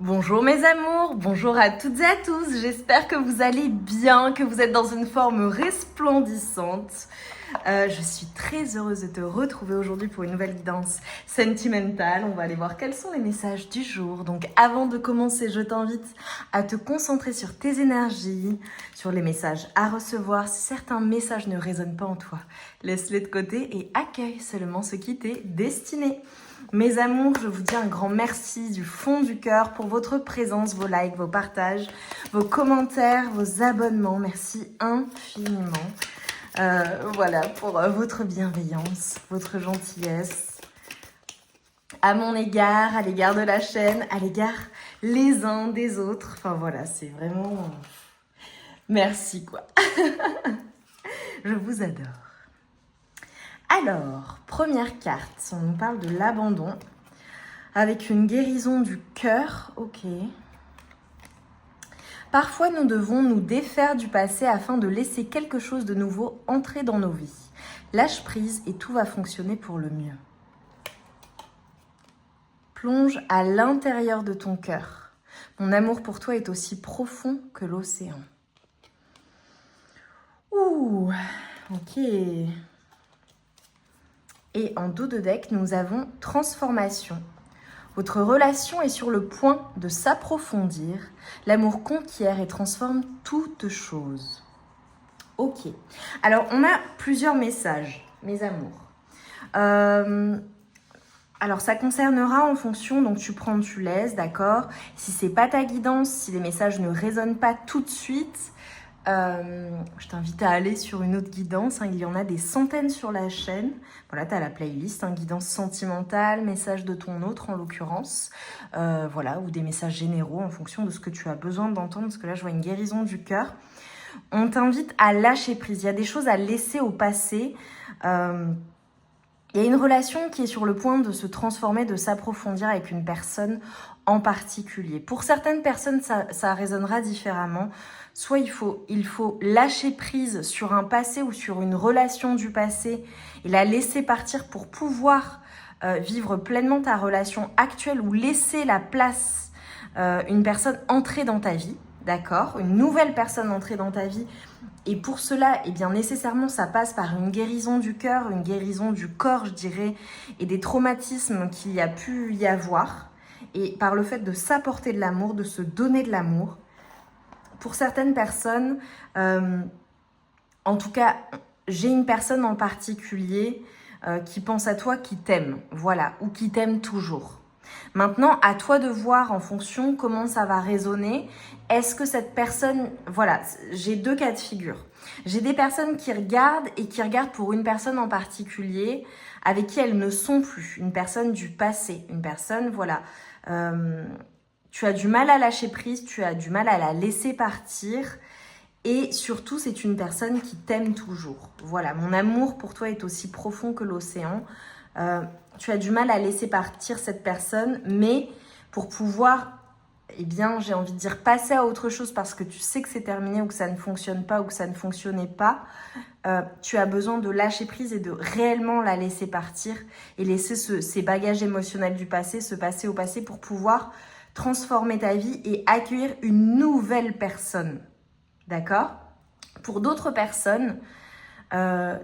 Bonjour mes amours, bonjour à toutes et à tous, j'espère que vous allez bien, que vous êtes dans une forme resplendissante. Je suis très heureuse de te retrouver aujourd'hui pour une nouvelle guidance sentimentale. On va aller voir quels sont les messages du jour. Donc avant de commencer, je t'invite à te concentrer sur tes énergies, sur les messages à recevoir. Si certains messages ne résonnent pas en toi, laisse-les de côté et accueille seulement ce qui t'est destiné. Mes amours, je vous dis un grand merci du fond du cœur pour votre présence, vos likes, vos partages, vos commentaires, vos abonnements. Merci infiniment. Voilà, pour votre bienveillance, votre gentillesse à mon égard, à l'égard de la chaîne, à l'égard les uns des autres. Enfin voilà, c'est vraiment... Merci quoi. Je vous adore. Alors, première carte, on nous parle de l'abandon avec une guérison du cœur. Ok. Parfois, nous devons nous défaire du passé afin de laisser quelque chose de nouveau entrer dans nos vies. Lâche prise et tout va fonctionner pour le mieux. Plonge à l'intérieur de ton cœur. Mon amour pour toi est aussi profond que l'océan. Ouh, ok. Et en dos de deck, nous avons transformation. Votre relation est sur le point de s'approfondir. L'amour conquiert et transforme toute chose. Ok. Alors, on a plusieurs messages, mes amours. Alors, ça concernera en fonction, donc tu prends, tu laisses, d'accord? Si c'est pas ta guidance, si les messages ne résonnent pas tout de suite, je t'invite à aller sur une autre guidance, il y en a des centaines sur la chaîne. Voilà, tu as la playlist, guidance sentimentale, message de ton autre en l'occurrence, voilà, ou des messages généraux en fonction de ce que tu as besoin d'entendre, parce que là je vois une guérison du cœur. On t'invite à lâcher prise, il y a des choses à laisser au passé. Il y a une relation qui est sur le point de se transformer, de s'approfondir avec une personne en particulier. Pour certaines personnes, ça résonnera différemment. Soit il faut lâcher prise sur un passé ou sur une relation du passé et la laisser partir pour pouvoir vivre pleinement ta relation actuelle ou laisser la place, une personne entrer dans ta vie, d'accord ? Une nouvelle personne entrer dans ta vie. Et pour cela, eh bien, nécessairement, ça passe par une guérison du cœur, une guérison du corps, je dirais, et des traumatismes qu'il y a pu y avoir. Et par le fait de s'apporter de l'amour, de se donner de l'amour. Pour certaines personnes, en tout cas, j'ai une personne en particulier qui pense à toi, qui t'aime, voilà, ou qui t'aime toujours. Maintenant, à toi de voir en fonction comment ça va résonner. Est-ce que cette personne... Voilà, j'ai deux cas de figure. J'ai des personnes qui regardent et qui regardent pour une personne en particulier avec qui elles ne sont plus. Une personne du passé. Une personne, voilà. Tu as du mal à lâcher prise, tu as du mal à la laisser partir. Et surtout, c'est une personne qui t'aime toujours. Voilà, mon amour pour toi est aussi profond que l'océan. Tu as du mal à laisser partir cette personne, mais pour pouvoir, eh bien, j'ai envie de dire, passer à autre chose parce que tu sais que c'est terminé ou que ça ne fonctionne pas ou que ça ne fonctionnait pas, tu as besoin de lâcher prise et de réellement la laisser partir et laisser ces bagages émotionnels du passé se passer au passé pour pouvoir transformer ta vie et accueillir une nouvelle personne. D'accord ? Pour d'autres personnes,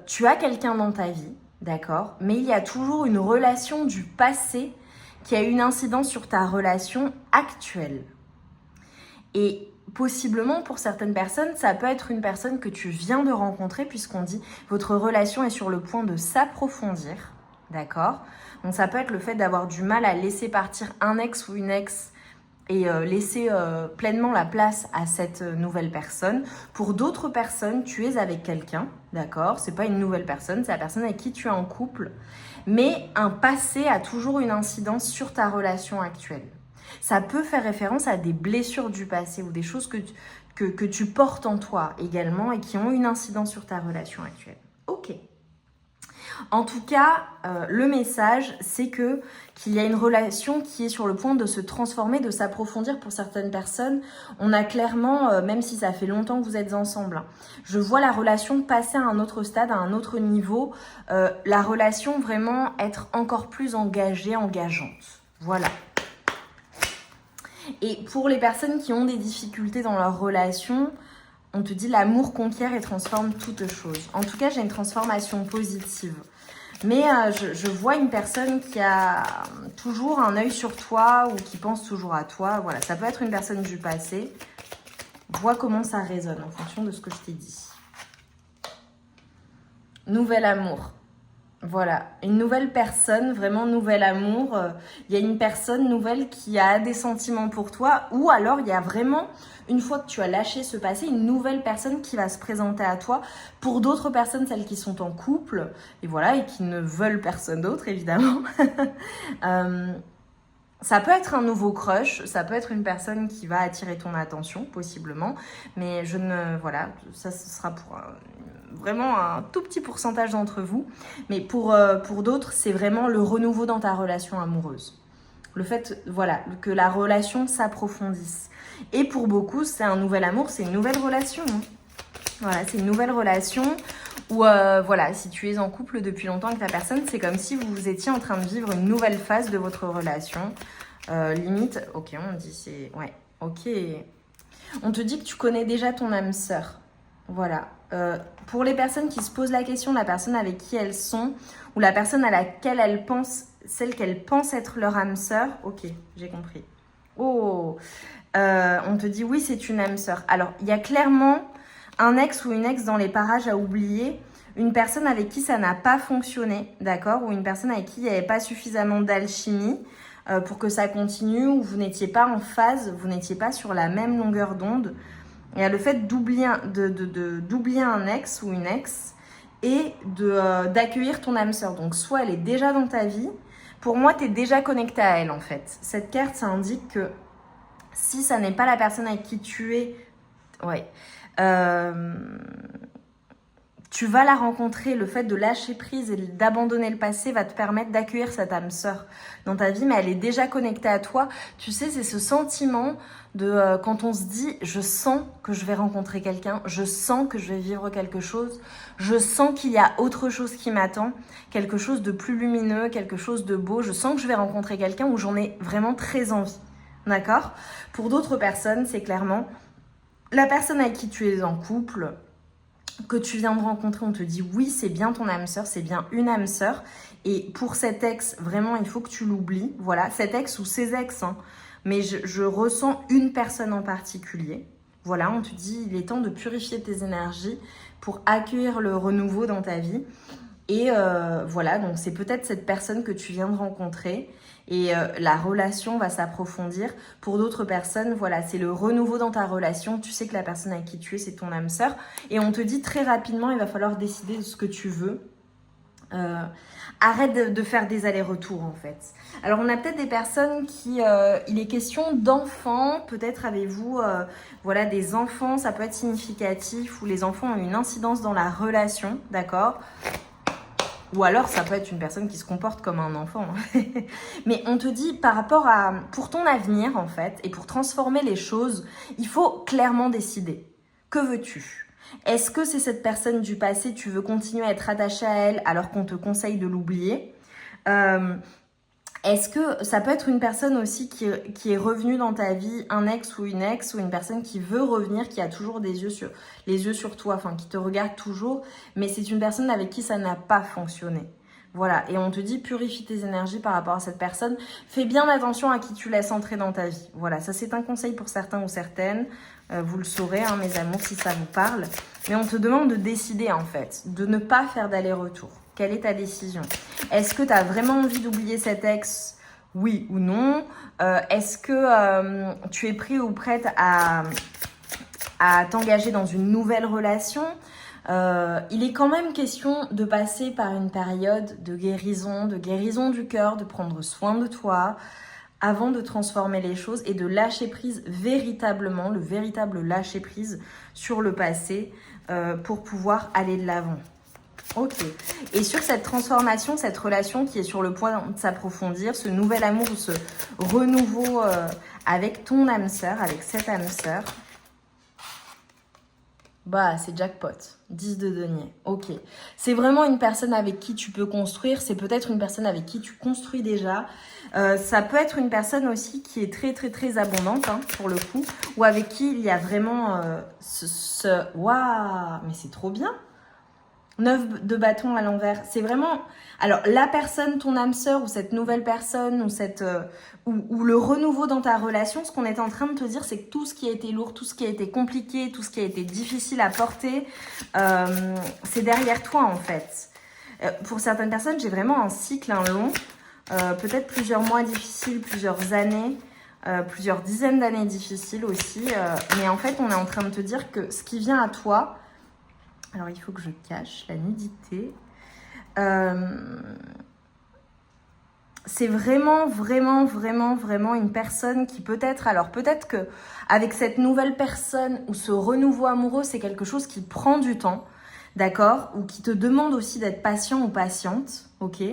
tu as quelqu'un dans ta vie, d'accord ? Mais il y a toujours une relation du passé qui a une incidence sur ta relation actuelle. Et possiblement, pour certaines personnes, ça peut être une personne que tu viens de rencontrer puisqu'on dit votre relation est sur le point de s'approfondir, d'accord ? Donc ça peut être le fait d'avoir du mal à laisser partir un ex ou une ex et laisser pleinement la place à cette nouvelle personne. Pour d'autres personnes, tu es avec quelqu'un, d'accord ? C'est pas une nouvelle personne, c'est la personne avec qui tu es en couple. Mais un passé a toujours une incidence sur ta relation actuelle. Ça peut faire référence à des blessures du passé ou des choses que tu portes en toi également et qui ont une incidence sur ta relation actuelle. Ok. En tout cas, le message, c'est qu'il y a une relation qui est sur le point de se transformer, de s'approfondir pour certaines personnes. On a clairement, même si ça fait longtemps que vous êtes ensemble, je vois la relation passer à un autre stade, à un autre niveau. La relation vraiment être encore plus engagée, engageante. Voilà. Et pour les personnes qui ont des difficultés dans leur relation, on te dit l'amour conquiert et transforme toute chose. En tout cas, j'ai une transformation positive. Mais je vois une personne qui a toujours un œil sur toi ou qui pense toujours à toi. Voilà, ça peut être une personne du passé. Vois comment ça résonne en fonction de ce que je t'ai dit. Nouvel amour. Voilà, une nouvelle personne, vraiment nouvel amour. Il y a une personne nouvelle qui a des sentiments pour toi, ou alors il y a vraiment, une fois que tu as lâché ce passé, une nouvelle personne qui va se présenter à toi. Pour d'autres personnes, celles qui sont en couple, et voilà, et qui ne veulent personne d'autre, évidemment. Ça peut être un nouveau crush, ça peut être une personne qui va attirer ton attention, possiblement. Mais voilà, ça ce sera pour vraiment un tout petit pourcentage d'entre vous. Mais pour d'autres, c'est vraiment le renouveau dans ta relation amoureuse. Le fait, voilà, que la relation s'approfondisse. Et pour beaucoup, c'est un nouvel amour, c'est une nouvelle relation. Hein. Voilà, c'est une nouvelle relation où, voilà, si tu es en couple depuis longtemps avec ta personne, c'est comme si vous étiez en train de vivre une nouvelle phase de votre relation. Limite, ok, on dit c'est... Ouais, ok. On te dit que tu connais déjà ton âme sœur. Voilà. Pour les personnes qui se posent la question, la personne avec qui elles sont, ou la personne à laquelle elles pensent, celle qu'elles pensent être leur âme sœur, ok, j'ai compris. Oh, on te dit oui, c'est une âme sœur. Alors, il y a clairement un ex ou une ex dans les parages à oublier, une personne avec qui ça n'a pas fonctionné, d'accord, ou une personne avec qui il n'y avait pas suffisamment d'alchimie pour que ça continue, ou vous n'étiez pas en phase, vous n'étiez pas sur la même longueur d'onde. Il y a le fait d'oublier un ex ou une ex et d'accueillir ton âme sœur. Donc, soit elle est déjà dans ta vie, pour moi, tu es déjà connecté à elle en fait. Cette carte, ça indique que si ça n'est pas la personne avec qui tu es, ouais, tu vas la rencontrer. Le fait de lâcher prise et d'abandonner le passé va te permettre d'accueillir cette âme sœur dans ta vie, mais elle est déjà connectée à toi. Tu sais, c'est ce sentiment de quand on se dit « je sens que je vais rencontrer quelqu'un, je sens que je vais vivre quelque chose, je sens qu'il y a autre chose qui m'attend, quelque chose de plus lumineux, quelque chose de beau, je sens que je vais rencontrer quelqu'un où j'en ai vraiment très envie. » D'accord ? Pour d'autres personnes, c'est clairement la personne avec qui tu es en couple, que tu viens de rencontrer, on te dit oui, c'est bien ton âme sœur, c'est bien une âme sœur. Et pour cet ex, vraiment, il faut que tu l'oublies. Voilà, cet ex ou ces ex, hein. Mais je ressens une personne en particulier. Voilà, on te dit, il est temps de purifier tes énergies pour accueillir le renouveau dans ta vie. Et voilà, donc c'est peut-être cette personne que tu viens de rencontrer. Et la relation va s'approfondir. Pour d'autres personnes, voilà, c'est le renouveau dans ta relation. Tu sais que la personne avec qui tu es, c'est ton âme sœur. Et on te dit très rapidement, il va falloir décider de ce que tu veux. Arrête de faire des allers-retours en fait. Alors on a peut-être des personnes qui, il est question d'enfants, peut-être avez-vous voilà, des enfants, ça peut être significatif, ou les enfants ont une incidence dans la relation, d'accord ? Ou alors ça peut être une personne qui se comporte comme un enfant. Mais on te dit par rapport à, pour ton avenir en fait, et pour transformer les choses, il faut clairement décider. Que veux-tu ? Est-ce que c'est cette personne du passé, tu veux continuer à être attaché à elle alors qu'on te conseille de l'oublier ? Est-ce que ça peut être une personne aussi qui est revenue dans ta vie, un ex ou une personne qui veut revenir, qui a toujours les yeux sur toi, enfin qui te regarde toujours, mais c'est une personne avec qui ça n'a pas fonctionné. Voilà, et on te dit purifie tes énergies par rapport à cette personne. Fais bien attention à qui tu laisses entrer dans ta vie. Voilà, ça c'est un conseil pour certains ou certaines. Vous le saurez, hein, mes amours, si ça vous parle. Mais on te demande de décider en fait, de ne pas faire d'aller-retour. Quelle est ta décision ? Est-ce que tu as vraiment envie d'oublier cet ex ? Oui ou non ? Est-ce que tu es prêt ou prête à t'engager dans une nouvelle relation ? Il est quand même question de passer par une période de guérison du cœur, de prendre soin de toi avant de transformer les choses et de lâcher prise véritablement, le véritable lâcher prise sur le passé pour pouvoir aller de l'avant. Ok. Et sur cette transformation, cette relation qui est sur le point de s'approfondir, ce nouvel amour, ce renouveau avec ton âme sœur, avec cette âme sœur, Bah, c'est jackpot. 10 de denier. Ok. C'est vraiment une personne avec qui tu peux construire. C'est peut-être une personne avec qui tu construis déjà. Ça peut être une personne aussi qui est très, très, très abondante, hein, pour le coup. Ou avec qui il y a vraiment Waouh, mais c'est trop bien. 9 de bâton à l'envers. C'est vraiment... Alors, la personne, ton âme sœur, ou cette nouvelle personne, ou le renouveau dans ta relation, ce qu'on est en train de te dire, c'est que tout ce qui a été lourd, tout ce qui a été compliqué, tout ce qui a été difficile à porter, c'est derrière toi, en fait. Pour certaines personnes, j'ai vraiment un cycle, un long, peut-être plusieurs mois difficiles, plusieurs années, plusieurs dizaines d'années difficiles aussi. Mais en fait, on est en train de te dire que ce qui vient à toi... Alors, il faut que je cache la nudité. C'est vraiment, vraiment, vraiment, vraiment une personne qui peut-être... Alors, peut-être que avec cette nouvelle personne ou ce renouveau amoureux, c'est quelque chose qui prend du temps, d'accord? Ou qui te demande aussi d'être patient ou patiente, ok?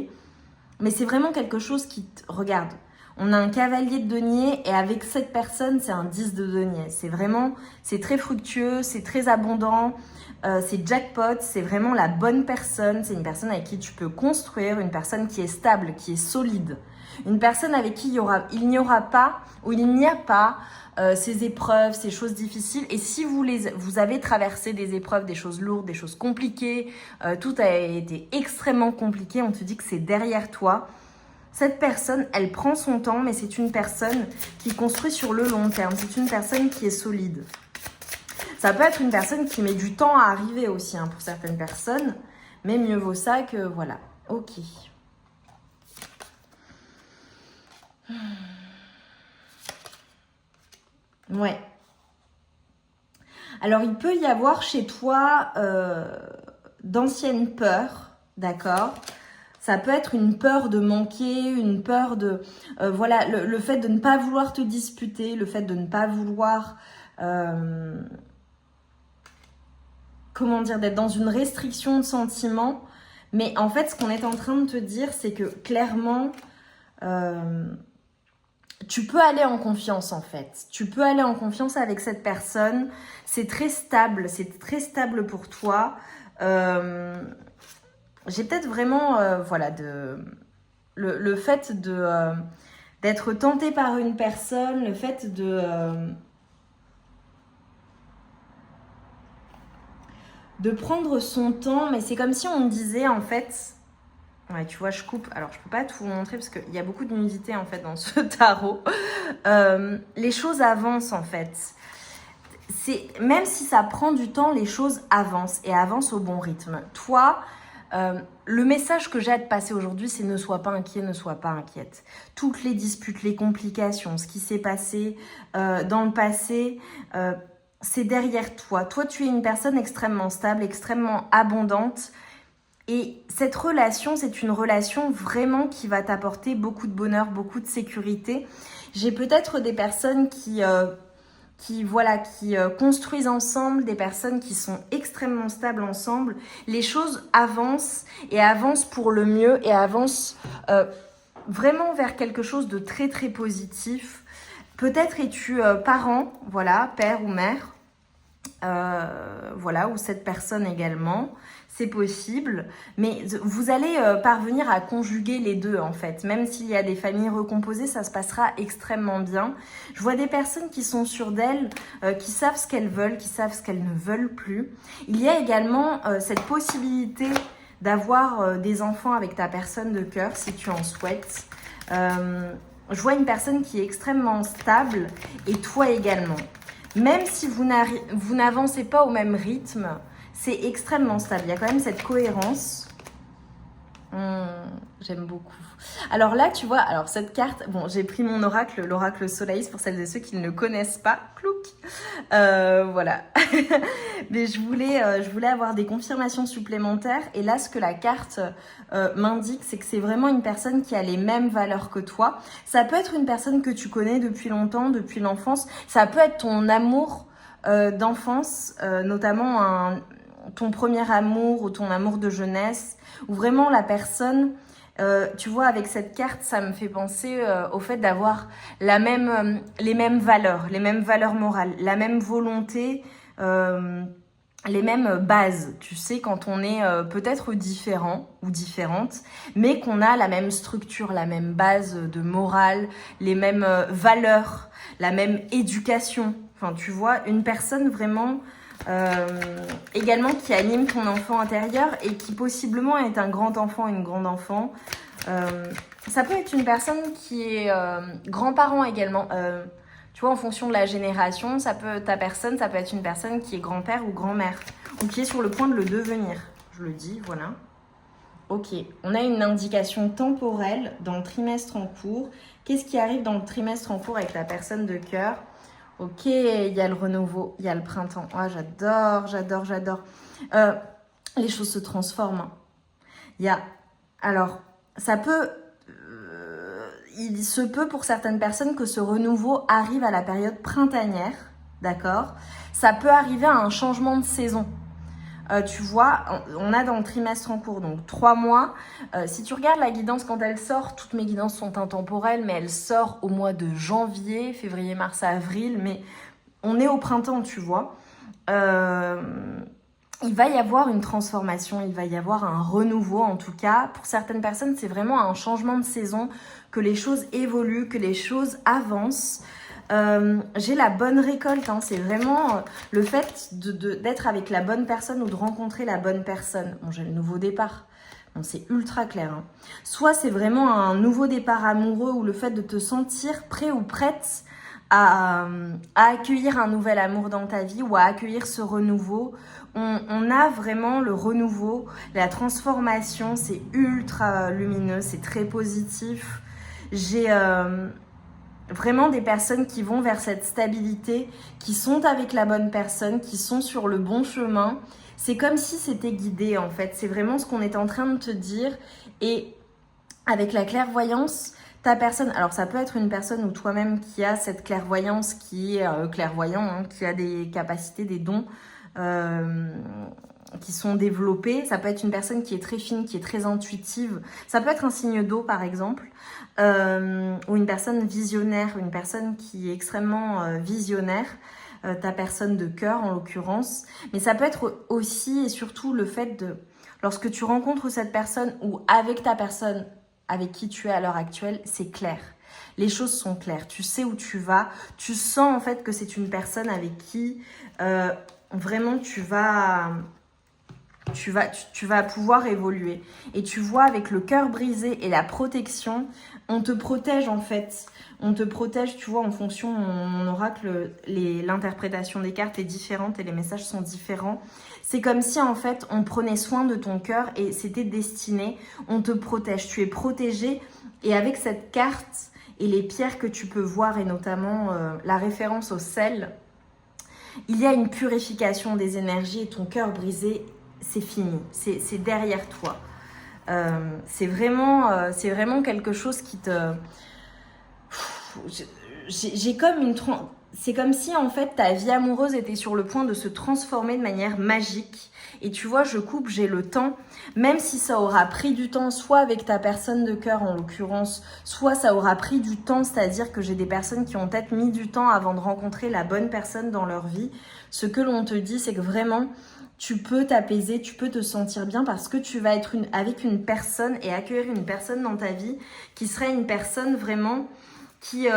Mais c'est vraiment quelque chose qui... Regarde, on a un cavalier de denier et avec cette personne, c'est un 10 de denier. C'est vraiment... C'est très fructueux, c'est très abondant. C'est jackpot, c'est vraiment la bonne personne, c'est une personne avec qui tu peux construire, une personne qui est stable, qui est solide, une personne avec qui il n'y aura pas ou il n'y a pas ces épreuves, ces choses difficiles. Et si vous avez traversé des épreuves, des choses lourdes, des choses compliquées, tout a été extrêmement compliqué, on te dit que c'est derrière toi. Cette personne, elle prend son temps, mais c'est une personne qui construit sur le long terme, c'est une personne qui est solide. Ça peut être une personne qui met du temps à arriver aussi, hein, pour certaines personnes. Mais mieux vaut ça que... Voilà. Ok. Ouais. Alors, il peut y avoir chez toi d'anciennes peurs, d'accord? Ça peut être une peur de manquer, une peur de... voilà, le fait de ne pas vouloir te disputer, le fait de ne pas vouloir... comment dire, d'être dans une restriction de sentiments. Mais en fait, ce qu'on est en train de te dire, c'est que clairement, tu peux aller en confiance en fait. Tu peux aller en confiance avec cette personne. C'est très stable pour toi. J'ai peut-être vraiment, voilà, le fait d'être tenté par une personne, le fait de prendre son temps, mais c'est comme si on me disait en fait, ouais tu vois je coupe, alors je peux pas tout vous montrer parce qu'il y a beaucoup de nudité en fait dans ce tarot, les choses avancent en fait, même si ça prend du temps, les choses avancent et avancent au bon rythme. Toi, le message que j'ai à te passer aujourd'hui, c'est ne sois pas inquiet, ne sois pas inquiète. Toutes les disputes, les complications, ce qui s'est passé dans le passé, c'est derrière toi. Toi, tu es une personne extrêmement stable, extrêmement abondante. Et cette relation, c'est une relation vraiment qui va t'apporter beaucoup de bonheur, beaucoup de sécurité. J'ai peut-être des personnes qui construisent ensemble, des personnes qui sont extrêmement stables ensemble. Les choses avancent et avancent pour le mieux et avancent vraiment vers quelque chose de très très positif. Peut-être es-tu parent, voilà, père ou mère, voilà, ou cette personne également, c'est possible, mais vous allez parvenir à conjuguer les deux en fait, même s'il y a des familles recomposées, ça se passera extrêmement bien. Je vois des personnes qui sont sûres d'elles, qui savent ce qu'elles veulent, qui savent ce qu'elles ne veulent plus. Il y a également cette possibilité d'avoir des enfants avec ta personne de cœur si tu en souhaites. Je vois une personne qui est extrêmement stable et toi également. Même si vous n'avancez pas au même rythme, c'est extrêmement stable. Il y a quand même cette cohérence. J'aime beaucoup. Alors là, tu vois, alors cette carte, bon, j'ai pris mon oracle, l'oracle Solaïs, pour celles et ceux qui ne le connaissent pas. Clouc. Voilà. Mais je voulais avoir des confirmations supplémentaires. Et là, ce que la carte m'indique, c'est que c'est vraiment une personne qui a les mêmes valeurs que toi. Ça peut être une personne que tu connais depuis longtemps, depuis l'enfance. Ça peut être ton amour d'enfance, notamment ton premier amour ou ton amour de jeunesse, ou vraiment la personne... tu vois, avec cette carte, ça me fait penser au fait d'avoir les mêmes valeurs morales, la même volonté les mêmes bases, tu sais, quand on est peut-être différent ou différente, mais qu'on a la même structure, la même base de morale, les mêmes valeurs, la même éducation. Enfin, tu vois, une personne vraiment également qui anime ton enfant intérieur et qui possiblement est un grand enfant, une grande enfant. Ça peut être une personne qui est grand-parent également. Tu vois, en fonction de la génération, ta personne, ça peut être une personne qui est grand-père ou grand-mère, ou qui est sur le point de le devenir. Je le dis, voilà. Ok, on a une indication temporelle dans le trimestre en cours. Qu'est-ce qui arrive dans le trimestre en cours avec la personne de cœur? Ok, il y a le renouveau, il y a le printemps. Ah, j'adore, j'adore, j'adore. Les choses se transforment. Il y a... Alors, ça peut... il se peut pour certaines personnes que ce renouveau arrive à la période printanière, d'accord? Ça peut arriver à un changement de saison. Tu vois, on a dans le trimestre en cours, donc 3 mois. Si tu regardes la guidance quand elle sort, toutes mes guidances sont intemporelles, mais elle sort au mois de janvier, février, mars, avril, mais on est au printemps, tu vois. Il va y avoir une transformation, il va y avoir un renouveau en tout cas. Pour certaines personnes, c'est vraiment un changement de saison, que les choses évoluent, que les choses avancent. J'ai la bonne récolte, hein. C'est vraiment le fait d'être avec la bonne personne ou de rencontrer la bonne personne. Bon, j'ai le nouveau départ. Bon, c'est ultra clair, hein. Soit c'est vraiment un nouveau départ amoureux ou le fait de te sentir prêt ou prête à accueillir un nouvel amour dans ta vie ou à accueillir ce renouveau. On a vraiment le renouveau, la transformation, c'est ultra lumineux, c'est très positif. J'ai vraiment des personnes qui vont vers cette stabilité, qui sont avec la bonne personne, qui sont sur le bon chemin. C'est comme si c'était guidé en fait, c'est vraiment ce qu'on est en train de te dire. Et avec la clairvoyance, ta personne, alors ça peut être une personne ou toi-même qui a cette clairvoyance, qui est clairvoyant, hein, qui a des capacités, des dons qui sont développés. Ça peut être une personne qui est très fine, qui est très intuitive. Ça peut être un signe d'eau par exemple, ou une personne visionnaire, une personne qui est extrêmement visionnaire, ta personne de cœur en l'occurrence. Mais ça peut être aussi et surtout le fait de, lorsque tu rencontres cette personne ou avec ta personne avec qui tu es à l'heure actuelle, c'est clair. Les choses sont claires, tu sais où tu vas, tu sens en fait que c'est une personne avec qui vraiment tu vas pouvoir évoluer. Et tu vois, avec le cœur brisé et la protection, on te protège en fait. On te protège, tu vois, en fonction, mon oracle, l'interprétation des cartes est différente et les messages sont différents. C'est comme si en fait, on prenait soin de ton cœur et c'était destiné. On te protège, tu es protégé. Et avec cette carte et les pierres que tu peux voir, et notamment la référence au sel, il y a une purification des énergies et ton cœur brisé, c'est fini, c'est derrière toi. C'est vraiment quelque chose qui te... J'ai comme une... C'est comme si en fait ta vie amoureuse était sur le point de se transformer de manière magique. Et tu vois, je coupe, j'ai le temps, même si ça aura pris du temps, soit avec ta personne de cœur en l'occurrence, soit ça aura pris du temps, c'est-à-dire que j'ai des personnes qui ont peut-être mis du temps avant de rencontrer la bonne personne dans leur vie. Ce que l'on te dit, c'est que vraiment, tu peux t'apaiser, tu peux te sentir bien parce que tu vas être avec une personne et accueillir une personne dans ta vie qui serait une personne vraiment... qui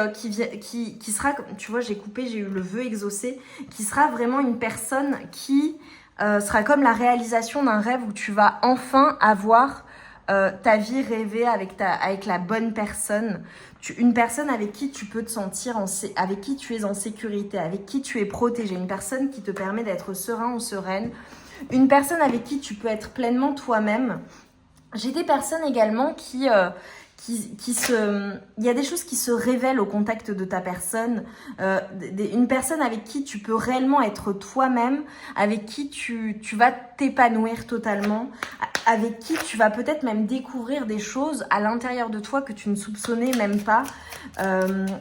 sera, tu vois, j'ai coupé, j'ai eu le vœu exaucé, qui sera vraiment une personne qui sera comme la réalisation d'un rêve où tu vas enfin avoir ta vie rêvée avec la bonne personne, une personne avec qui tu peux te sentir, avec qui tu es en sécurité, avec qui tu es protégé, une personne qui te permet d'être serein ou sereine, une personne avec qui tu peux être pleinement toi-même. J'ai des personnes également il y a des choses qui se révèlent au contact de ta personne, une personne avec qui tu peux réellement être toi-même, avec qui tu vas t'épanouir totalement, avec qui tu vas peut-être même découvrir des choses à l'intérieur de toi que tu ne soupçonnais même pas.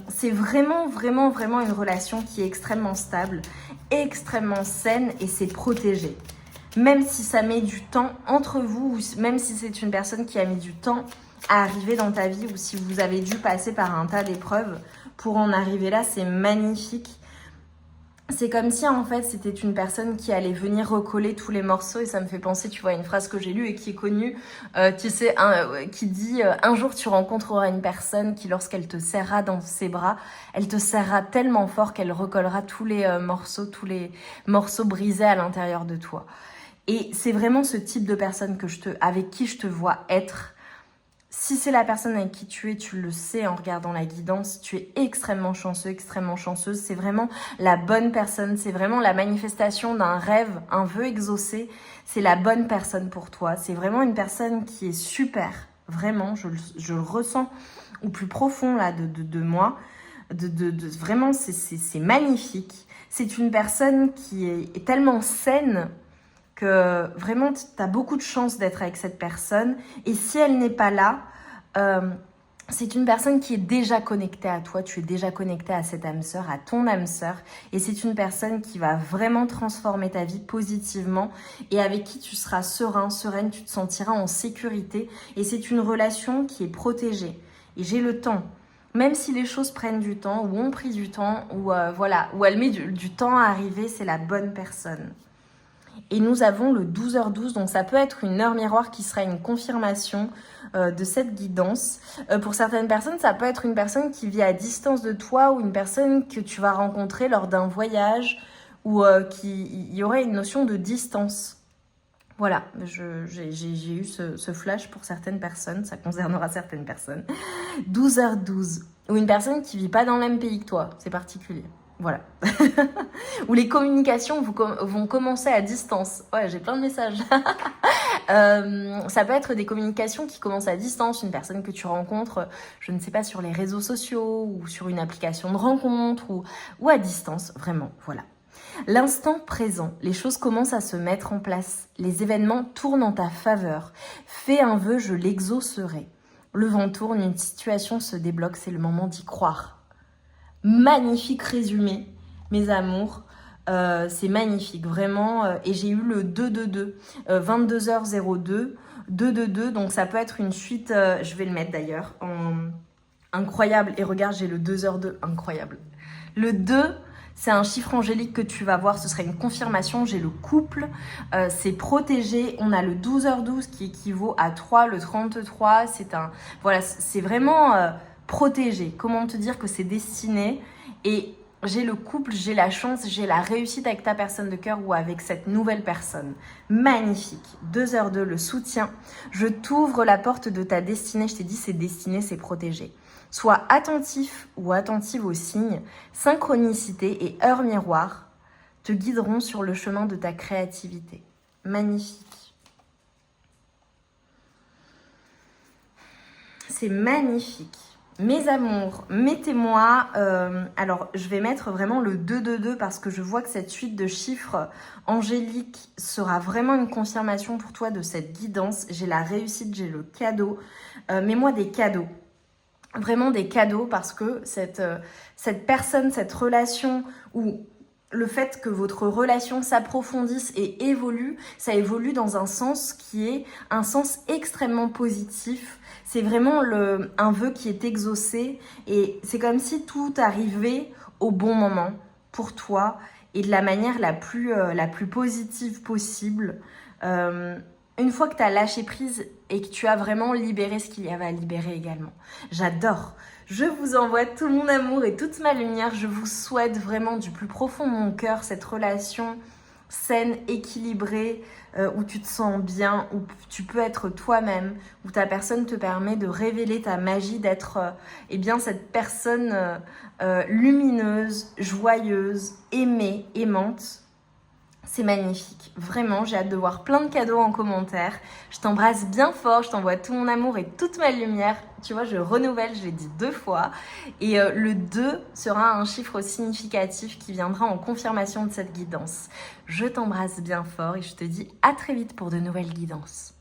C'est vraiment, vraiment, vraiment une relation qui est extrêmement stable, extrêmement saine et c'est protégé. Même si ça met du temps entre vous, ou même si c'est une personne qui a mis du temps à arriver dans ta vie, ou si vous avez dû passer par un tas d'épreuves pour en arriver là, c'est magnifique. c'est comme si en fait c'était une personne qui allait venir recoller tous les morceaux et ça me fait penser, tu vois, à une phrase que j'ai lue et qui est connue, tu sais, qui dit un jour tu rencontreras une personne qui lorsqu'elle te serrera dans ses bras, elle te serrera tellement fort qu'elle recollera tous les morceaux brisés à l'intérieur de toi. Et c'est vraiment ce type de personne avec qui je te vois être. Si c'est la personne avec qui tu es, tu le sais en regardant la guidance, tu es extrêmement chanceux, extrêmement chanceuse. C'est vraiment la bonne personne, c'est vraiment la manifestation d'un rêve, un vœu exaucé. C'est la bonne personne pour toi. C'est vraiment une personne qui est super, vraiment, je le ressens au plus profond là de moi. Vraiment, c'est magnifique. C'est une personne qui est tellement saine que vraiment, tu as beaucoup de chance d'être avec cette personne. Et si elle n'est pas là, c'est une personne qui est déjà connectée à toi. Tu es déjà connecté à cette âme sœur, à ton âme sœur. Et c'est une personne qui va vraiment transformer ta vie positivement et avec qui tu seras serein, sereine, tu te sentiras en sécurité. Et c'est une relation qui est protégée. Et j'ai le temps. Même si les choses prennent du temps, ou ont pris du temps, ou ou elle met du temps à arriver, c'est la bonne personne. Et nous avons le 12h12, donc ça peut être une heure miroir qui sera une confirmation de cette guidance. Pour certaines personnes, ça peut être une personne qui vit à distance de toi ou une personne que tu vas rencontrer lors d'un voyage ou il y aurait une notion de distance. Voilà, j'ai eu ce flash pour certaines personnes, ça concernera certaines personnes. 12h12, ou une personne qui vit pas dans le même pays que toi, c'est particulier. Voilà. Où les communications vont commencer à distance. Ouais, j'ai plein de messages. Ça peut être des communications qui commencent à distance, une personne que tu rencontres, je ne sais pas, sur les réseaux sociaux ou sur une application de rencontre ou à distance, vraiment, voilà. L'instant présent, les choses commencent à se mettre en place. Les événements tournent en ta faveur. Fais un vœu, je l'exaucerai. Le vent tourne, une situation se débloque, c'est le moment d'y croire. Magnifique résumé, mes amours. C'est magnifique, vraiment. Et j'ai eu le 2-2-2, 22h02, 2-2-2. Donc ça peut être une suite, je vais le mettre d'ailleurs, incroyable. Et regarde, j'ai le 2h2, incroyable. Le 2, c'est un chiffre angélique que tu vas voir, ce serait une confirmation. J'ai le couple, c'est protégé. On a le 12h12 qui équivaut à 3, le 33. Voilà, c'est vraiment protégé. Comment te dire que c'est destiné? Et j'ai le couple, j'ai la chance, j'ai la réussite avec ta personne de cœur ou avec cette nouvelle personne. Magnifique. 2h2, le soutien. Je t'ouvre la porte de ta destinée. Je t'ai dit, c'est destiné, c'est protégé. Sois attentif ou attentive aux signes, synchronicité et heure miroir te guideront sur le chemin de ta créativité. Magnifique. C'est magnifique. Mes amours, mettez-moi... alors, je vais mettre vraiment le 2-2-2 parce que je vois que cette suite de chiffres angéliques sera vraiment une confirmation pour toi de cette guidance. J'ai la réussite, j'ai le cadeau. Mets-moi des cadeaux. Vraiment des cadeaux parce que cette personne, cette relation ou le fait que votre relation s'approfondisse et évolue, ça évolue dans un sens qui est un sens extrêmement positif. C'est vraiment un vœu qui est exaucé et c'est comme si tout arrivait au bon moment pour toi et de la manière la plus positive possible. Une fois que tu as lâché prise et que tu as vraiment libéré ce qu'il y avait à libérer également. J'adore. Je vous envoie tout mon amour et toute ma lumière. Je vous souhaite vraiment du plus profond de mon cœur cette relation saine, équilibrée, où tu te sens bien, où tu peux être toi-même, où ta personne te permet de révéler ta magie, d'être cette personne lumineuse, joyeuse, aimée, aimante. C'est magnifique, vraiment, j'ai hâte de voir plein de cadeaux en commentaire. Je t'embrasse bien fort, je t'envoie tout mon amour et toute ma lumière. Tu vois, je renouvelle, je l'ai dit 2 fois. Et le 2 sera un chiffre significatif qui viendra en confirmation de cette guidance. Je t'embrasse bien fort et je te dis à très vite pour de nouvelles guidances.